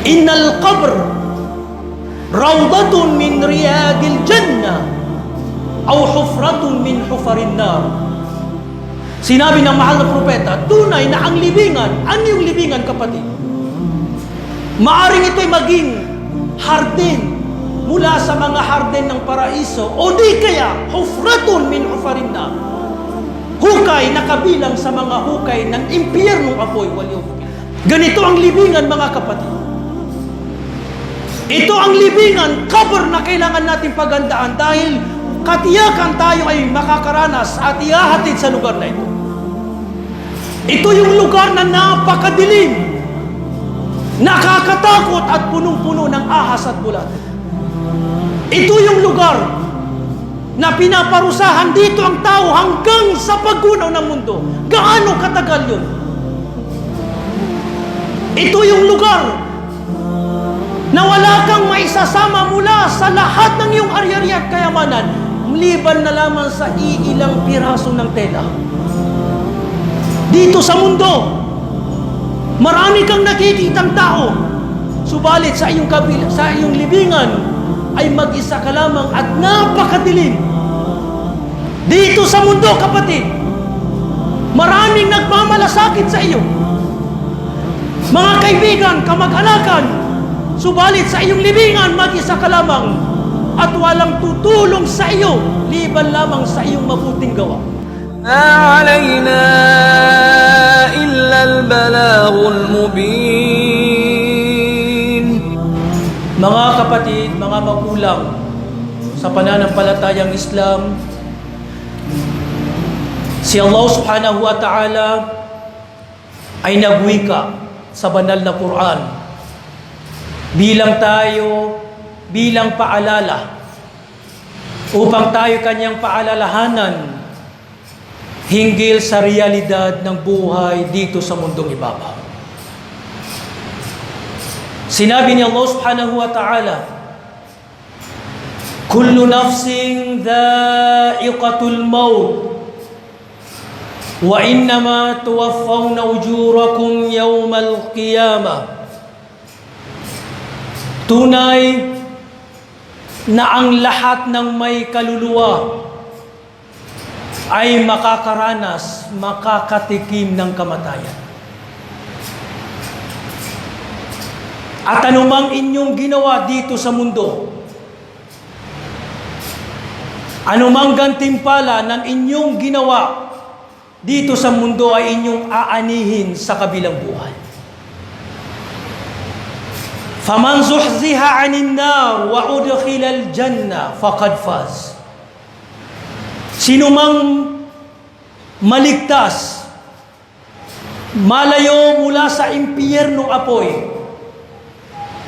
Innal qabr rawdatun min riyadil jannah aw hufratun min hufarin nar. Sinabi ng mahal na propeta, tunay na ang libingan, ano yung libingan, kapatid? Maaring ito'y maging hardin mula sa mga hardin ng paraiso, o di kaya hufratun min hufarin nar, hukay na kabilang sa mga hukay ng impyernong apoy. Ganito ang libingan, mga kapatid. Ito ang libingan, kabur, na kailangan natin pagandaan dahil katiyakan tayo ay makakaranas at ihahatid sa lugar na ito. Ito yung lugar na napakadilim, nakakatakot at punong-puno ng ahas at bulat. Ito yung lugar na pinaparusahan dito ang tao hanggang sa paggunaw ng mundo. Gaano katagal yun? Ito yung lugar na wala kang maisasama mula sa lahat ng iyong ari-ari at kayamanan, maliban na lamang sa iilang piraso ng tela. Dito sa mundo, marami kang nakikitang tao, subalit sa iyong kabila, sa iyong libingan ay mag-isa ka lamang at napakadilim. Dito sa mundo, kapatid, maraming nagmamalasakit sa iyo, mga kaibigan, kamag-anakan, subalit sa iyong libingan, mag-isa ka lamang at walang tutulong sa iyo, liban lamang sa iyong mabuting gawa. ما علينا إلا البلاغ المبين. Mga kapatid, mga magulang, sa pananampalatayang Islam, si Allah subhanahu wa ta'ala ay nagwika sa banal na Quran bilang paalala, upang tayo kanyang paalalahanan hinggil sa realidad ng buhay dito sa mundong ibabaw. Sinabi ni Allah subhanahu wa ta'ala, kullu nafsin dha'iqatul maut wa innama tuwaffawna ujurakum yawmal qiyamah. Tunay na ang lahat ng may kaluluwa ay makakaranas, makakatikim ng kamatayan. At anumang inyong ginawa dito sa mundo, anumang gantimpala ng inyong ginawa dito sa mundo ay inyong aanihin sa kabilang buhay. Faman zuhziha 'anil nar wa udkhila al-jannah faqad faz. Sino mang maligtas, malayo mula sa impyernong apoy,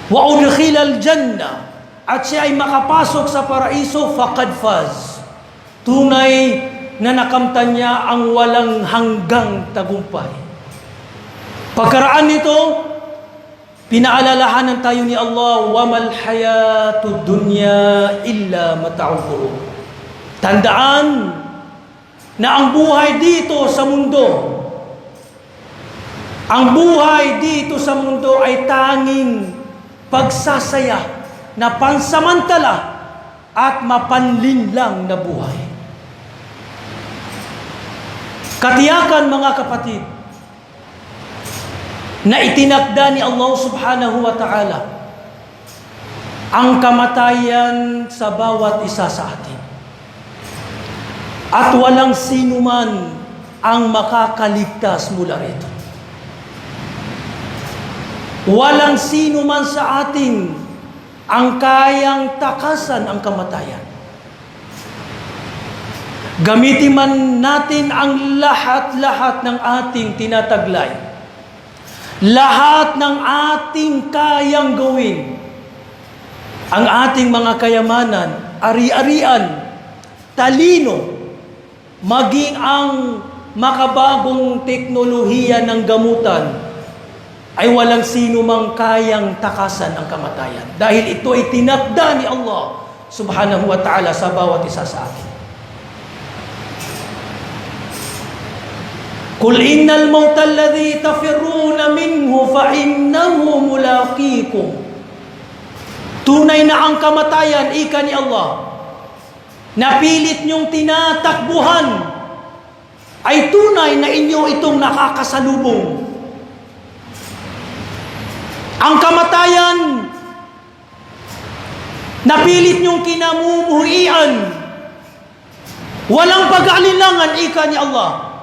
wa udkhila al-jannah, at siya ay makapasok sa paraiso, faqad faz. Tunay na nakamtan niya ang walang hanggang tagumpay. Pagkaraan nito, pinaalalahanan tayo ni Allah, wa mal hayatud dunya illa mata'ul ghurur. Tandaan na ang buhay dito sa mundo, ay tanging pagsasaya na pansamantala at mapanlinlang na buhay. Katiyakan, mga kapatid, na itinakda ni Allah subhanahu wa ta'ala ang kamatayan sa bawat isa sa atin. At walang sino man ang makakaligtas mula rito. Walang sino man sa atin ang kayang takasan ang kamatayan. Gamitin man natin ang lahat-lahat ng ating tinataglay, lahat ng ating kayang gawin, ang ating mga kayamanan, ari-arian, talino, maging ang makabagong teknolohiya ng gamutan, ay walang sino mang kayang takasan ang kamatayan. Dahil ito ay tinakda ni Allah subhanahu wa ta'ala sa bawat isa sa atin. Qul innal mauta alladhi tafirruna minhu fa innahu mulaqikum. Tunay na ang kamatayan, ika ni Allah, na pilit niyong tinatakbuhan, ay tunay na inyo itong nakakasalubong. Ang kamatayan, na pilit niyong kinamumuhian, walang pag-aalinlangan, ika ni Allah.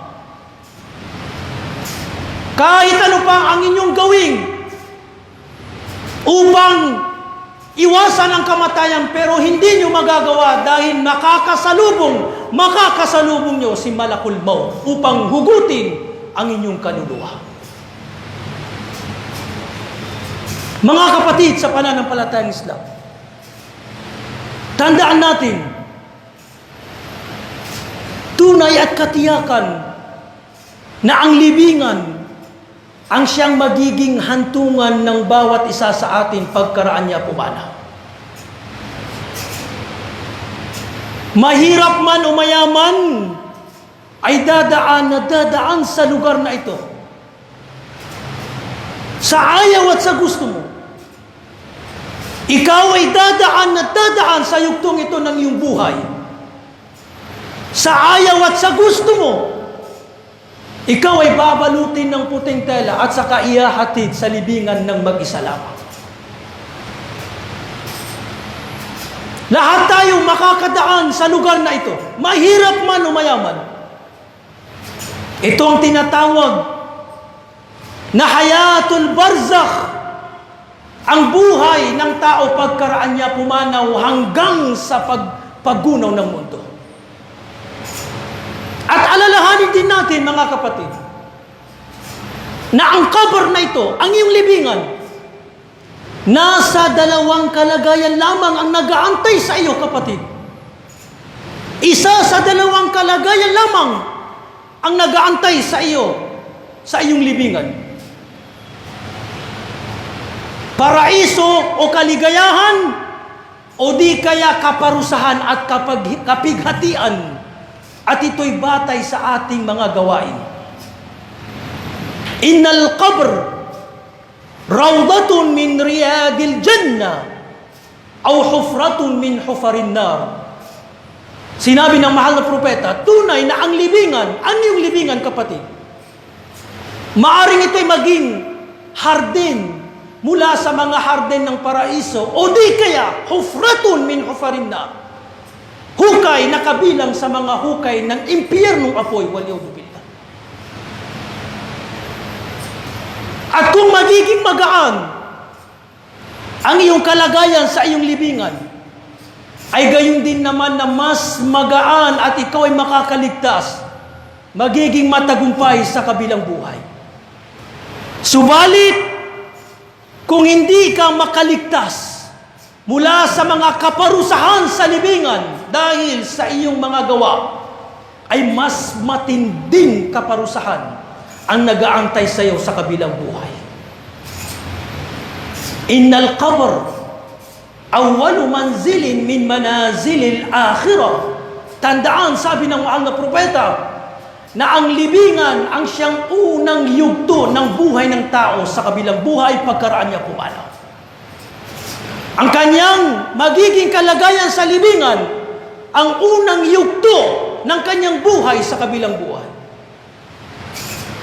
Kahit ano pa ang inyong gawing upang iwasan ang kamatayan, pero hindi nyo magagawa dahil makakasalubong nyo si Malakul Maut upang hugutin ang inyong kaluluwa. Mga kapatid sa pananampalatayang Islam, tandaan natin, tunay at katiyakan na ang libingan ang siyang magiging hantungan ng bawat isa sa atin pagkaraan niya pumanaw. Mahirap man o mayaman, ay dadaan sa lugar na ito. Sa ayaw at sa gusto mo. Ikaw ay dadaan sa yugtong ito ng iyong buhay. Sa ayaw at sa gusto mo, ikaw ay babalutin ng puting tela at saka ihahatid sa libingan ng mag-isa lamang. Lahat tayo makakadaan sa lugar na ito, mahirap man o mayaman. Ito ang tinatawag na hayatul barzakh, ang buhay ng tao pagkaraan niya pumanaw hanggang sa paggunaw ng mundo. At alalahanin din natin, mga kapatid, na ang kabar na ito, ang iyong libingan, nasa dalawang kalagayan lamang ang nag-aantay sa iyo, kapatid. Isa sa dalawang kalagayan lamang ang nag-aantay sa iyo, sa iyong libingan. Paraiso o kaligayahan, o di kaya kaparusahan at kapighatian. At ito'y batay sa ating mga gawain. Innal qabr rawdatun min riyadil jannah aw hufratun min hufarin nar. Sinabi ng mahal na propeta, tunay na ang libingan, ang iyong libingan, kapatid, maaring ito'y maging hardin mula sa mga hardin ng paraiso, o di kaya hufratun min hufarin nar, hukay na kabilang sa mga hukay ng impyernong apoy, waliyadu billah. At kung magiging magaan ang iyong kalagayan sa iyong libingan, ay gayon din naman na mas magaan at ikaw ay makakaligtas, magiging matagumpay sa kabilang buhay. Subalit, kung hindi ka makaligtas mula sa mga kaparusahan sa libingan dahil sa iyong mga gawa, ay mas matinding kaparusahan ang nag-aantay sa iyo sa kabilang buhay. Innal qabr awwalu manzilin min manazilil akhirah. Tandaan, sabi ng mahal na propeta, na ang libingan ang siyang unang yugto ng buhay ng tao sa kabilang buhay pagkaraan niya pumanaw. Ang kanyang magiging kalagayan sa libingan, ang unang yugto ng kanyang buhay sa kabilang buhay.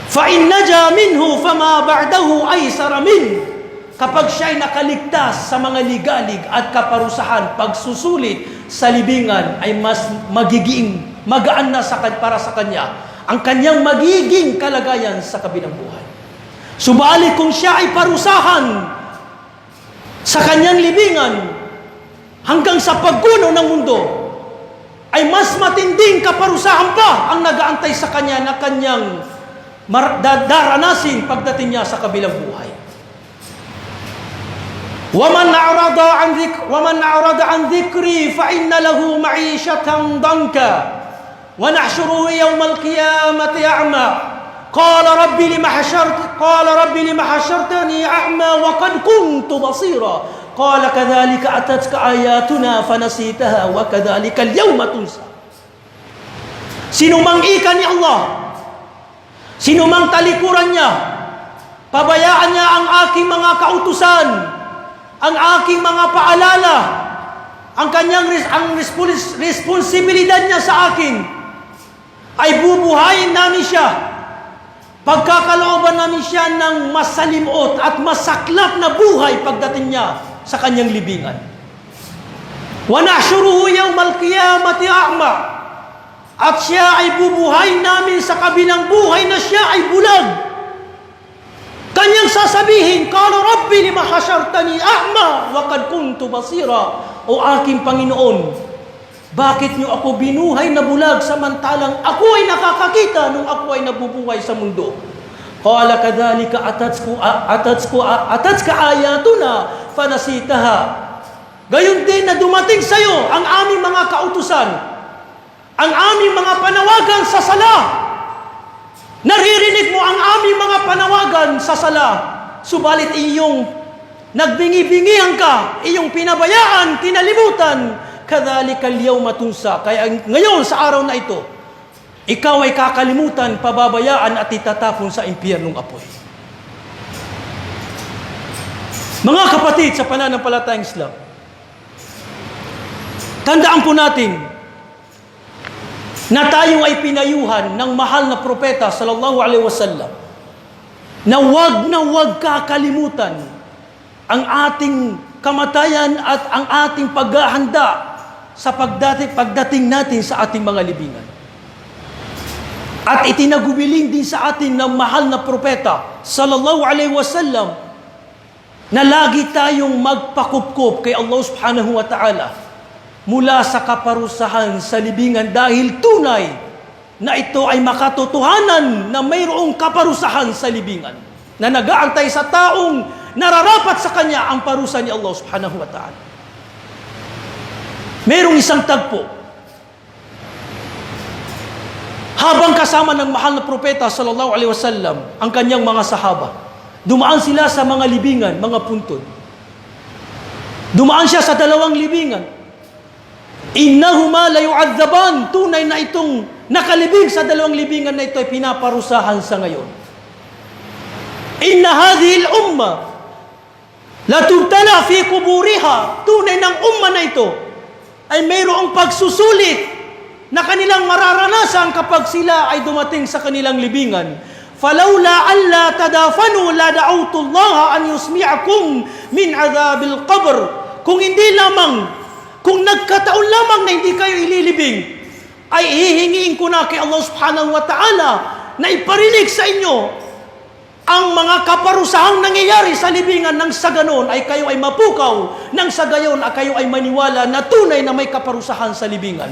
فَإِنْ نَجَى مِنْهُ فَمَا بَعْدَهُ أَيْسَرَ مِنْهُ. Kapag siya'y nakaligtas sa mga ligalig at kaparusahan, pagsusulit sa libingan ay mas magiging magaan na para sa kanya ang kanyang magiging kalagayan sa kabilang buhay. Subalit kung siya ay parusahan sa kanyang libingan hanggang sa paggunaw ng mundo, ay mas matinding kaparusahan pa ang nag-aantay sa kanya na kanyang daranasin pagdating niya sa kabilang buhay. وَمَنْ أَعْرَضَ عَنْ ذِكْرِي فَإِنَّ لَهُ مَعِيشَةً ضَنْكًا وَنَحْشُرُهُ يَوْمَ الْقِيَامَةِ أَعْمَى قَالَ رَبِّ لِمَ حَشَرْتَنِي أَعْمَى وَقَدْ كُنْتُ بَصِيرًا قَالَ كَذَلِكَ أَتَتْكَ آيَاتُنَا فَنَسِيتَهَا وَكَذَلِكَ الْيَوْمَ تُنْسَى. Sinumang ika ni Allah Sinumang talikuran niya, pabayaan niya ang aking mga kautusan, ang aking mga paalala, ang kanyang responsibilidad niya sa akin, ay bubuhayin namin siya. Pagkakalooban namin siya ng masalimot at masaklap na buhay pagdating niya sa kanyang libingan. Wa nahsyuruhu yawmal qiyamati a'ma. At siya ay bubuhayin namin sa kabilang buhay na siya ay bulag. Kanyang sasabihin, "Qala Rabbi lima hasyartani a'ma wa qad kuntu basira." O aking Panginoon, bakit niyo ako binuhay na bulag samantalang ako ay nakakakita nung ako ay nabubuhay sa mundo? Qala kadhalika atatska ayatuna fanasitaha. Gayon din na dumating sa iyo ang aming mga kautusan, ang aming mga panawagan sa sala. Naririnig mo ang aming mga panawagan sa sala, subalit iyong nagbingi-bingihan ka, iyong pinabayaan, kinalimutan. Kadhalika al-yawma tunsa. Kaya ngayon sa araw na ito, ikaw ay kakalimutan, pababayaan at itatapon sa impyernong apoy. Mga kapatid sa pananampalatayang Islam, tandaan po natin na tayo ay pinayuhan ng mahal na propeta sallallahu alaihi wasallam na wag kakalimutan ang ating kamatayan at ang ating paghahanda sa pagdating natin sa ating mga libingan. At itinagubilin din sa atin ng mahal na propeta sallallahu alaihi wasallam na lagi tayong magpakupkup kay Allah subhanahu wa ta'ala mula sa kaparusahan sa libingan, dahil tunay na ito ay makatotohanan na mayroong kaparusahan sa libingan na nag-aantay sa taong nararapat sa kanya ang parusa ni Allah subhanahu wa ta'ala. Mayroong isang tagpo, habang kasama ng mahal na propeta sallallahu alaihi wasallam ang kanyang mga sahaba, dumaan sila sa mga libingan, mga puntod. Dumaan siya sa dalawang libingan. Innahuma la yu'adzaban. Tunay na itong nakalibing sa dalawang libingan na ito ay pinaparusahan sa ngayon. Inna hadhihi al-umma la tubtala fi quburiha. Tunay ng umma na ito ay mayroong pagsusulit na kanilang mararanasan kapag sila ay dumating sa kanilang libingan. Falawla alla tadafanu la da'awtu Allah an yusmi'akum min adhabil qabr. Kung hindi lamang, kung nagkataon lamang na hindi kayo ililibing, ay hihingiin ko na kay Allah subhanahu wa ta'ala na iparinig sa inyo ang mga kaparusahang nangyayari sa libingan, nang sa ganon ay kayo ay mapukaw, nang sa gayon ay kayo ay maniwala na tunay na may kaparusahan sa libingan.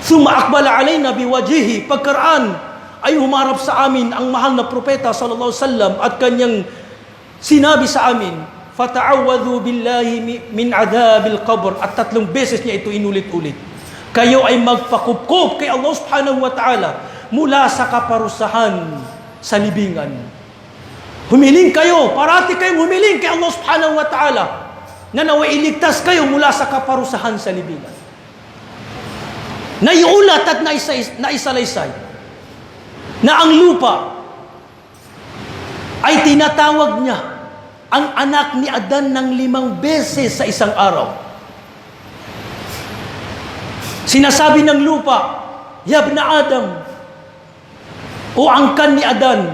Thumma aqbala alayna biwajhihi. Pagkaraan ay humarap sa amin ang mahal na propeta sallallahu alaihi wasallam at kanyang sinabi sa amin, "Fata'awwadhu billahi min adhabil qabr." At 3 beses niya ito inulit-ulit. Kayo ay magpakupkup kay Allah subhanahu wa ta'ala mula sa kaparusahan sa libingan. Humiling kayo, parati kayong humiling kay Allah subhanahu wa ta'ala na naway iligtas kayo mula sa kaparusahan sa libingan. Naiulat at naisalaysay na ang lupa ay tinatawag niya ang anak ni Adan ng 5 beses sa isang araw. Sinasabi ng lupa, "Ya ibna Adam," o angkan ni Adan,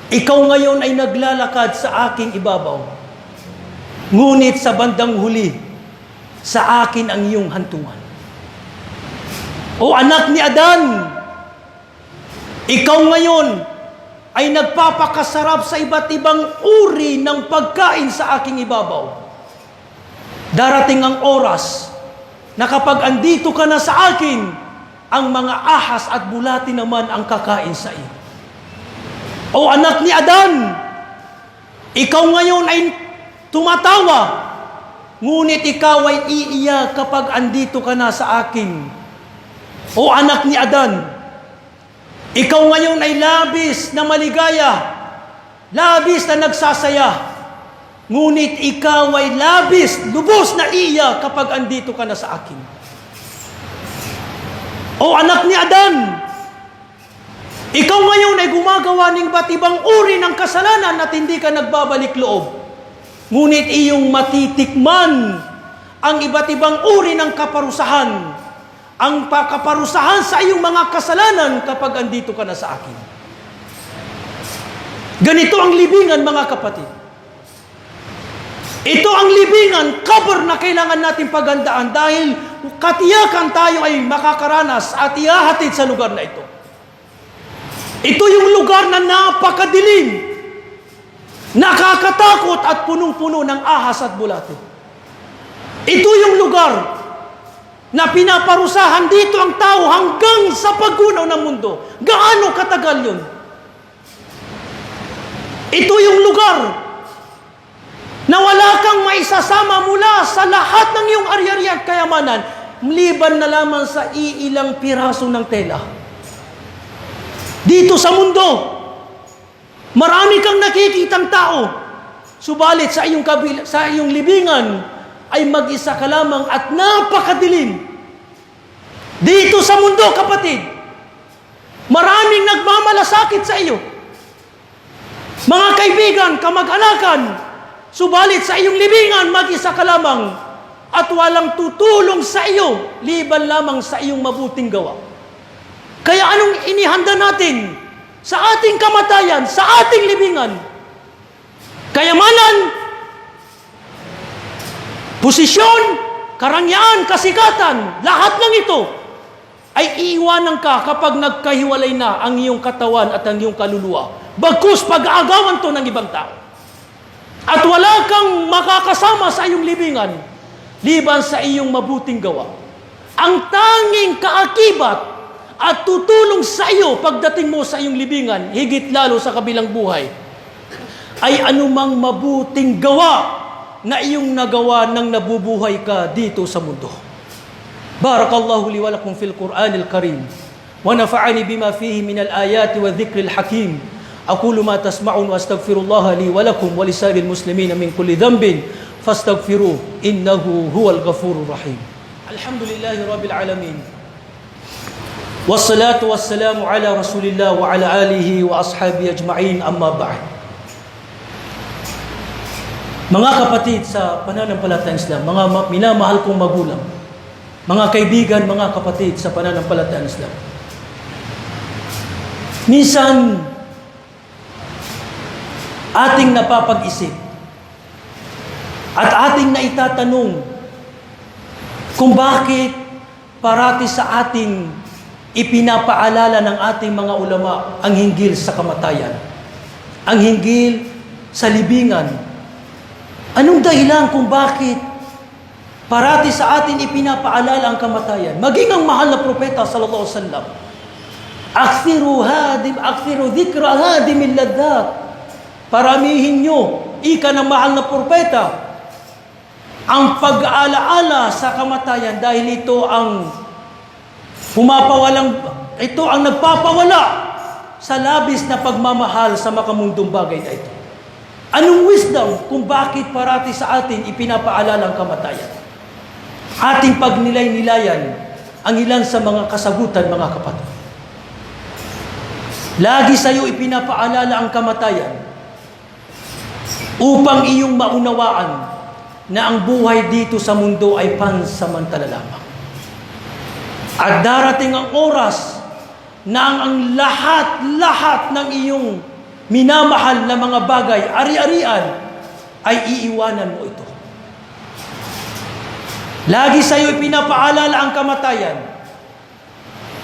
"Ikaw ngayon ay naglalakad sa aking ibabaw. Ngunit sa bandang huli, sa akin ang iyong hantungan." O anak ni Adan, ikaw ngayon ay nagpapakasarap sa iba't ibang uri ng pagkain sa aking ibabaw. Darating ang oras na kapag andito ka na sa akin, ang mga ahas at bulati naman ang kakain sa iyo. O anak ni Adan, ikaw ngayon ay tumatawa, ngunit ikaw ay iiyak kapag andito ka na sa akin. O anak ni Adan, ikaw ngayon ay labis na maligaya, labis na nagsasaya, ngunit ikaw ay labis, lubos na iiyak kapag andito ka na sa akin. O anak ni Adan, Ikaw ngayon ay gumagawa ng iba't ibang uri ng kasalanan at hindi ka nagbabalik loob. Ngunit iyong matitikman ang iba't ibang uri ng kaparusahan. Ang kaparusahan sa iyong mga kasalanan kapag andito ka na sa akin. Ganito ang libingan, mga kapatid. Ito ang libingan, cover na kailangan natin pagandaan dahil katiyakan tayo ay makakaranas at ihahatid sa lugar na ito. Ito yung lugar na napakadilim, nakakatakot at punong-puno ng ahas at bulate. Ito yung lugar na pinaparusahan dito ang tao hanggang sa paggunaw ng mundo. Gaano katagal yun? Ito yung lugar na wala kang maisasama mula sa lahat ng iyong ari-ari at kayamanan, maliban na lamang sa iilang piraso ng tela. Dito sa mundo, marami kang nakikitang tao, subalit sa iyong libingan ay mag-isa ka lamang at napakadilim. Dito sa mundo, kapatid, maraming nagmamalasakit sa iyo. Mga kaibigan, kamag-anakan, subalit sa iyong libingan, mag-isa ka lamang at walang tutulong sa iyo, liban lamang sa iyong mabuting gawa. Kaya anong inihanda natin sa ating kamatayan, sa ating libingan? Kayamanan, posisyon, karangyaan, kasikatan, lahat ng ito ay iiwanan ka kapag nagkahiwalay na ang iyong katawan at ang iyong kaluluwa. Bagkus pag-aagawan to ng ibang tao. At wala kang makakasama sa iyong libingan, liban sa iyong mabuting gawa. Ang tanging kaakibat at tutulong sa iyo pagdating mo sa iyong libingan, higit lalo sa kabilang buhay, ay anumang mabuting gawa na iyong nagawa nang nabubuhay ka dito sa mundo. Barakallahu li wa lakum fil Qur'anil Karim wa nafa'ani bima fihi min al-ayati wa dhikril hakim. Aqulu ma tasma'un wa astaghfirullaha li wa lakum wa lisa'iril muslimina min kulli dhanbin fastaghfiruhu innahu huwal ghafurur rahim. Alhamdulillahi rabbil alamin. Wassalatu wassalamu ala Rasulillah wa ala alihi wa ashabihi ajma'in, amma ba'd. Mga kapatid sa pananampalatayang Islam, mga minamahal kong magulang, mga kaibigan, mga kapatid sa pananampalatayang Islam. Minsan, ating napapag-isip at ating naitatanong kung bakit parati sa ating ipinapaalala ng ating mga ulama ang hinggil sa kamatayan, ang hinggil sa libingan. Anong dahilan kung bakit parati sa atin ipinapaalala ang kamatayan? Maging ang mahal na propeta sallallahu alaihi wasallam, akthiru dhikra hadimil ladhat. Paramihin nyo, ika ng mahal na propeta, ang pag-aalaala sa kamatayan dahil ito ang ito ang nagpapawala sa labis na pagmamahal sa makamundong bagay na ito. Anong wisdom kung bakit parati sa atin ipinapaalala ang kamatayan? Ating pagnilay-nilayan ang ilan sa mga kasagutan, mga kapatid. Lagi sa iyo ipinapaalala ang kamatayan upang iyong maunawaan na ang buhay dito sa mundo ay pansamantala lamang. At darating ang oras na ang lahat ng iyong minamahal na mga bagay, ari-arian, ay iiwanan mo ito. Lagi sa iyo ipinapaalala ang kamatayan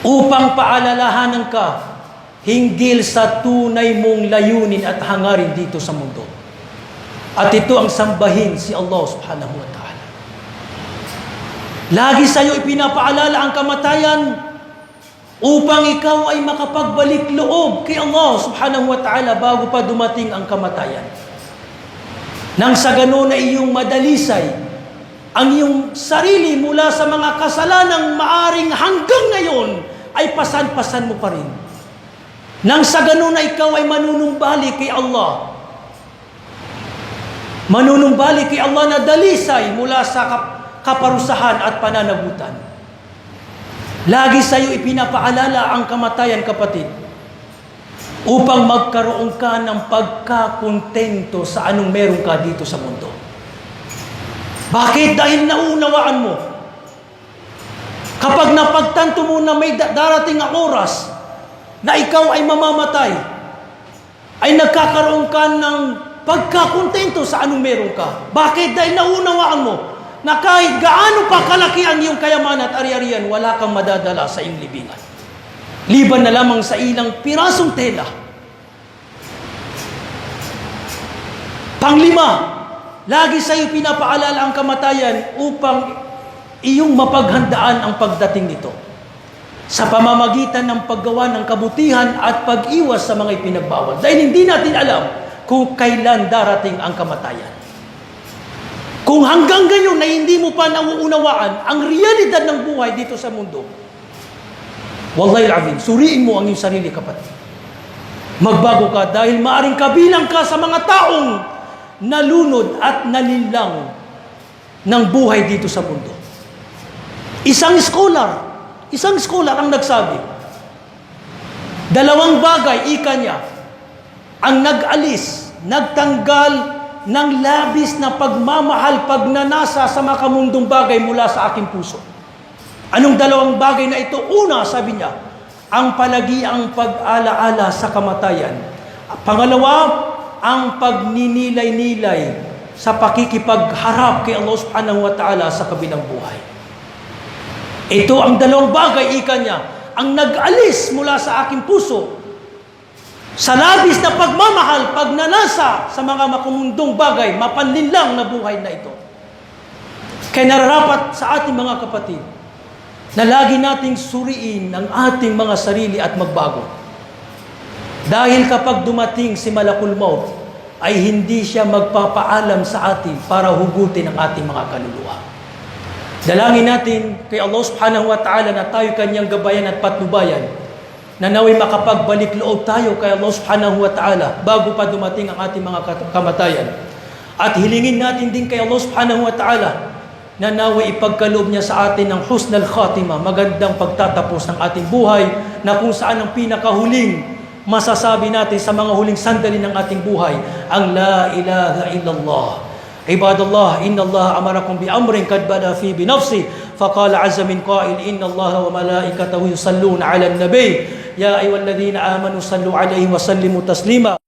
upang paalalahanan ka hinggil sa tunay mong layunin at hangarin dito sa mundo. At ito ang sambahin si Allah subhanahu wa ta'ala. Lagi sa iyo ipinapaalala ang kamatayan upang ikaw ay makapagbalik loob kay Allah subhanahu wa ta'ala bago pa dumating ang kamatayan. Nang sa ganon na iyong madalisay ang iyong sarili mula sa mga kasalanang maaring hanggang ngayon ay pasan-pasan mo pa rin. Nang sa ganon na ikaw ay manunumbalik kay Allah. Manunumbalik kay Allah na dalisay mula sa kaparusahan at pananagutan. Lagi sa iyo ipinapaalala ang kamatayan, kapatid, upang magkaroon ka ng pagkakontento sa anong meron ka dito sa mundo. Bakit? Dahil nauunawaan mo. Kapag napagtanto mo na may darating ang oras na ikaw ay mamamatay, ay nagkakaroon ka ng pagkakontento sa anong meron ka. Bakit? Dahil nauunawaan mo na kahit gaano pa kalaki ang iyong kayamanan at ari-arian, wala kang madadala sa iyong libingan. Liban na lamang sa ilang pirasong tela. Panglima, lagi sa iyo pinapaalala ang kamatayan upang iyong mapaghandaan ang pagdating nito sa pamamagitan ng paggawa ng kabutihan at pag-iwas sa mga ipinagbawal. Dahil hindi natin alam kung kailan darating ang kamatayan. Kung hanggang ngayon na hindi mo pa nauunawaan ang realidad ng buhay dito sa mundo, wallahi al-azim, suriin mo ang iyong sarili, kapatid. Magbago ka dahil maaring kabilang ka sa mga taong nalunod at nalinlang ng buhay dito sa mundo. Isang scholar ang nagsabi, dalawang bagay, ika niya, ang nag-alis, nagtanggal ng labis na pagmamahal, pagnanasa sa makamundong bagay mula sa aking puso. Anong dalawang bagay na ito? Una, sabi niya, ang palagiang pag-alaala sa kamatayan. Pangalawa, ang pagninilay-nilay sa pakikipagharap kay Allah subhanahu wa ta'ala sa kabilang buhay. Ito ang dalawang bagay, ika niya, ang nag-alis mula sa aking puso sa labis na pagmamahal, pagnanasa sa mga makamundong bagay, mapanlinlang na buhay na ito. Kaya nararapat sa ating mga kapatid na lagi nating suriin ang ating mga sarili at magbago. Dahil kapag dumating si Malakul Maut, ay hindi siya magpapaalam sa atin para hugutin ang ating mga kaluluwa. Dalangin natin kay Allah subhanahu wa ta'ala na tayo kanyang gabayan at patnubayan, na naway makapagbalik loob tayo kay Allah subhanahu wa ta'ala bago pa dumating ang ating mga kamatayan. At hilingin natin din kay Allah subhanahu wa ta'ala na naway ipagkaloob niya sa atin ng husnal khatima, magandang pagtatapos ng ating buhay, na kung saan ang pinakahuling masasabi natin sa mga huling sandali ng ating buhay, ang la ilaha illallah. Ibadallah, inna Allah amarakum bi amrin kad bada fi bi nafsi, faqala azza min qail, inna Allah wa malaikatahu yusalluna ala an-nabi, ya ayyuhalladhina amanu sallu alayhi wa sallimu taslima.